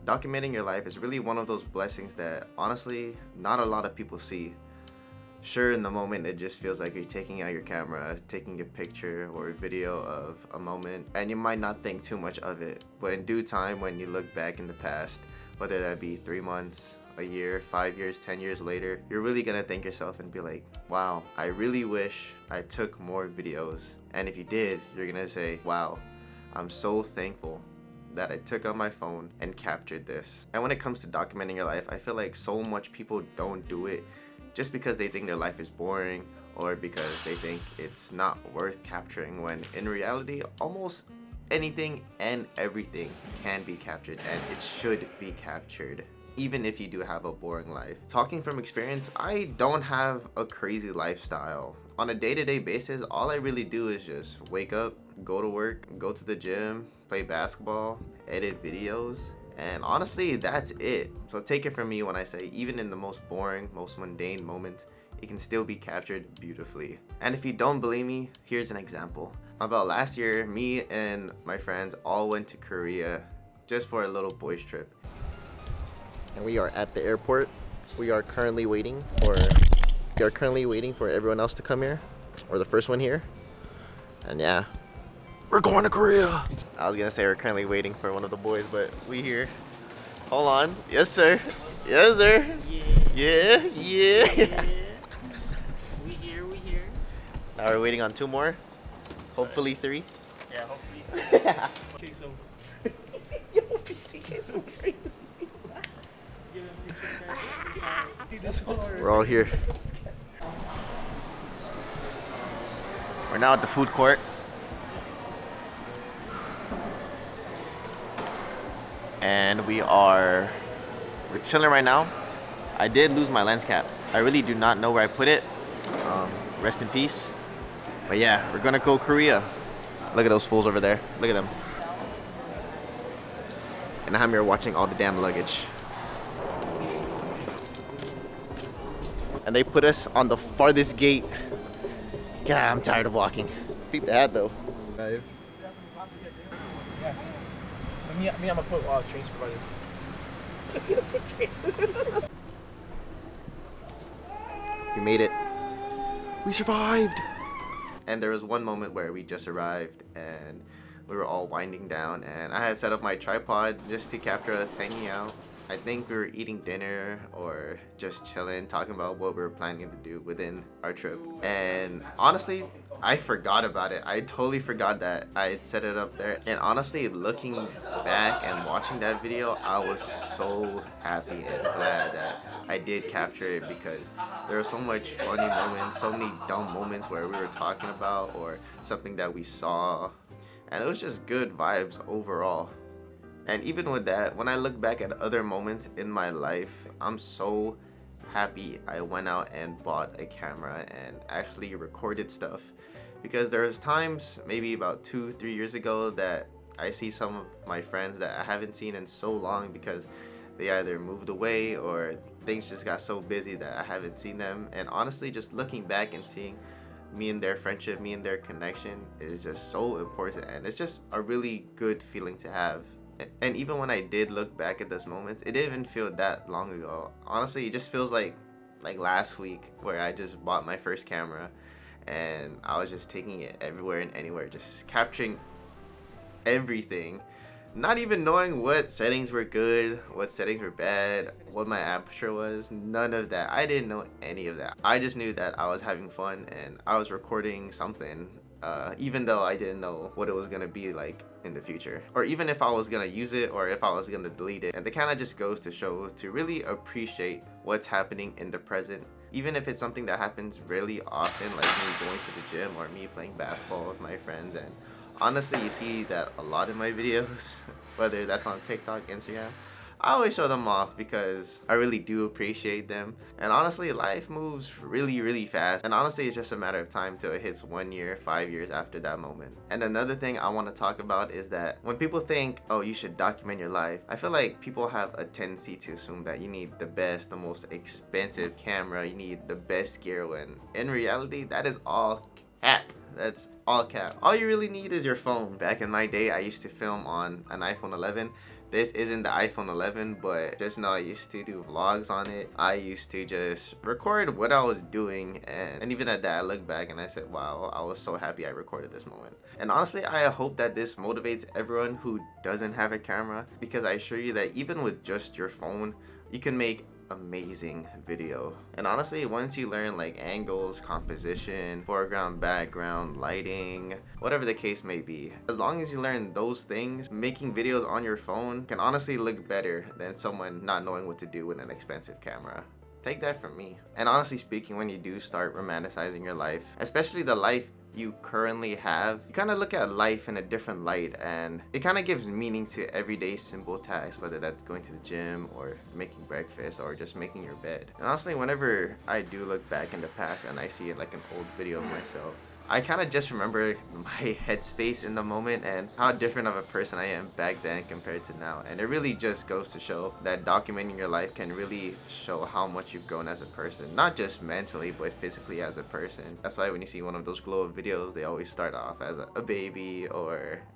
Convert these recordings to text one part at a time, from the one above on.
Documenting your life is really one of those blessings that honestly not a lot of people see. Sure, in the moment it just feels like you're taking out your camera, taking a picture or a video of a moment, and you might not think too much of it. But in due time, when you look back in the past, whether that be 3 months, a year, 5 years, 10 years later, you're really gonna thank yourself and be like, wow, I really wish I took more videos. And if you did, you're gonna say, wow, I'm so thankful that I took out my phone and captured this. And when it comes to documenting your life, I feel like so much people don't do it just because they think their life is boring or because they think it's not worth capturing, when in reality, almost anything and everything can be captured, and it should be captured, even if you do have a boring life. Talking from experience, I don't have a crazy lifestyle. On a day-to-day basis, all I really do is just wake up, go to work, go to the gym, play basketball, edit videos, and honestly, that's it. So take it from me when I say even in the most boring, most mundane moments, it can still be captured beautifully. And if you don't believe me, here's an example. About last year, me and my friends all went to Korea just for a little boys trip. And we are at the airport. We are currently waiting for everyone else to come here, or the first one here. And yeah, we're going to Korea. I was gonna say we're currently waiting for one of the boys, but we here. Hold on. Yes, sir. Yes, sir. Yeah. Yeah. We here. Now we're waiting on two more. Hopefully three. Yeah, hopefully. Queso. Yo, PC queso is crazy. We're all here. We're now at the food court. And we're chilling right now. I did lose my lens cap. I really do not know where I put it. Rest in peace. But yeah, we're gonna go Korea. Look at those fools over there. Look at them. And I'm here watching all the damn luggage. And they put us on the farthest gate. God, I'm tired of walking. Peep the hat though. Me, I'm gonna put train supervisor. We made it. We survived. And there was one moment where we just arrived and we were all winding down, and I had set up my tripod just to capture us hanging out. I think we were eating dinner or just chilling, talking about what we were planning to do within our trip. And honestly, I forgot about it. I totally forgot that I had set it up there. And honestly, looking back and watching that video, I was so happy and glad that I did capture it, because there were so much funny moments, so many dumb moments where we were talking about or something that we saw. And it was just good vibes overall. And even with that, when I look back at other moments in my life, I'm so happy I went out and bought a camera and actually recorded stuff. Because there's times, maybe about 2-3 years ago, that I see some of my friends that I haven't seen in so long because they either moved away or things just got so busy that I haven't seen them. And honestly, just looking back and seeing me and their friendship, me and their connection is just so important, and it's just a really good feeling to have. And even when I did look back at those moments, it didn't even feel that long ago. Honestly, it just feels like last week, where I just bought my first camera and I was just taking it everywhere and anywhere, just capturing everything, not even knowing what settings were good, what settings were bad, what my aperture was. None of that. I didn't know any of that. I just knew that I was having fun and I was recording something, even though I didn't know what it was gonna be like in the future, or even if I was gonna use it or if I was gonna delete it. And it kind of just goes to show to really appreciate what's happening in the present, even if it's something that happens really often, like me going to the gym or me playing basketball with my friends. And honestly, you see that a lot in my videos, whether that's on TikTok, Instagram. I always show them off because I really do appreciate them. And honestly, life moves really, really fast. And honestly, it's just a matter of time till it hits 1 year, 5 years after that moment. And another thing I want to talk about is that when people think, oh, you should document your life, I feel like people have a tendency to assume that you need the best, the most expensive camera, you need the best gear, when in reality, that is all cap. That's all cap. All you really need is your phone. Back in my day, I used to film on an iPhone 11. This isn't the iPhone 11, but just know I used to do vlogs on it. I used to just record what I was doing, and even at that, I look back and I said, wow, I was so happy I recorded this moment. And honestly, I hope that this motivates everyone who doesn't have a camera, because I assure you that even with just your phone, you can make amazing video. And honestly, once you learn like angles, composition, foreground, background, lighting, whatever the case may be, as long as you learn those things, making videos on your phone can honestly look better than someone not knowing what to do with an expensive camera. Take that from me. And honestly speaking, when you do start romanticizing your life, especially the life you currently have, you kind of look at life in a different light, and it kind of gives meaning to everyday simple tasks, whether that's going to the gym or making breakfast or just making your bed. And honestly, whenever I do look back in the past and I see like an old video of myself, I kind of just remember my headspace in the moment and how different of a person I am back then compared to now. And it really just goes to show that documenting your life can really show how much you've grown as a person. Not just mentally, but physically as a person. That's why when you see one of those glow up videos, they always start off as a baby,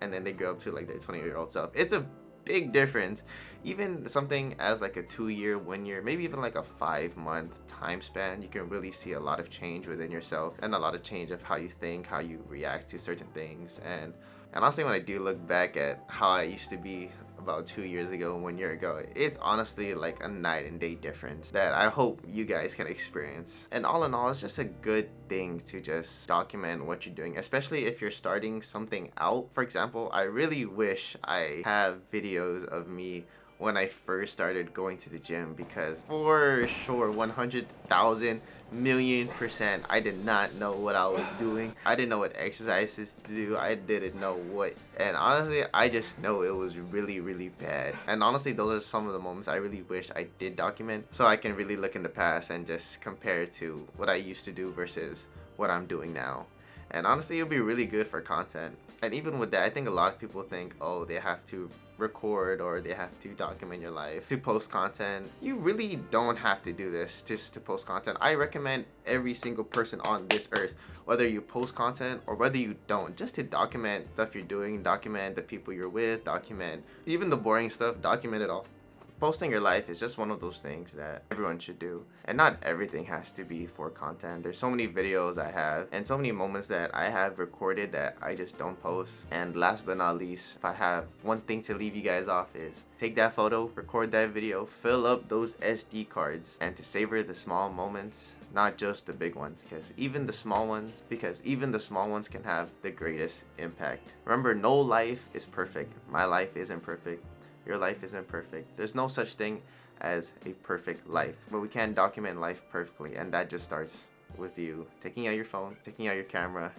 and then they grow up to like their 20-year-old self. It's a big difference. Even something as like a 2-year, 1 year, maybe even like a 5-month time span, you can really see a lot of change within yourself and a lot of change of how you think, how you react to certain things. And honestly, when I do look back at how I used to be about 2 years ago, 1 year ago, it's honestly like a night and day difference that I hope you guys can experience. And all in all, it's just a good thing to just document what you're doing, especially if you're starting something out. For example, I really wish I have videos of me when I first started going to the gym, because for sure 100,000,000,000% I did not know what I was doing. I didn't know what exercises to do. I didn't know what, and honestly I just know it was really bad. And honestly, those are some of the moments I really wish I did document, so I can really look in the past and just compare to what I used to do versus what I'm doing now. And honestly, it'll be really good for content. And even with that, I think a lot of people think, oh, they have to record or they have to document your life to post content. You really don't have to do this just to post content. I recommend every single person on this earth, whether you post content or whether you don't, just to document stuff you're doing, document the people you're with, document even the boring stuff, document it all. Posting your life is just one of those things that everyone should do, and not everything has to be for content. There's so many videos I have and so many moments that I have recorded that I just don't post. And last but not least, if I have one thing to leave you guys off, is take that photo, record that video, fill up those SD cards, and to savor the small moments, not just the big ones, because even the small ones can have the greatest impact. Remember, no life is perfect. My life isn't perfect. Your life isn't perfect. There's no such thing as a perfect life, but we can document life perfectly, and that just starts with you taking out your phone, taking out your camera,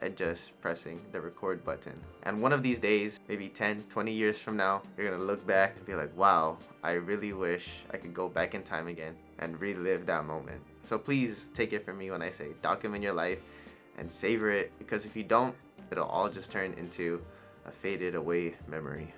and just pressing the record button. And one of these days, maybe 10, 20 years from now, you're gonna look back and be like, wow, I really wish I could go back in time again and relive that moment. So please take it from me when I say document your life and savor it, because if you don't, it'll all just turn into a faded away memory.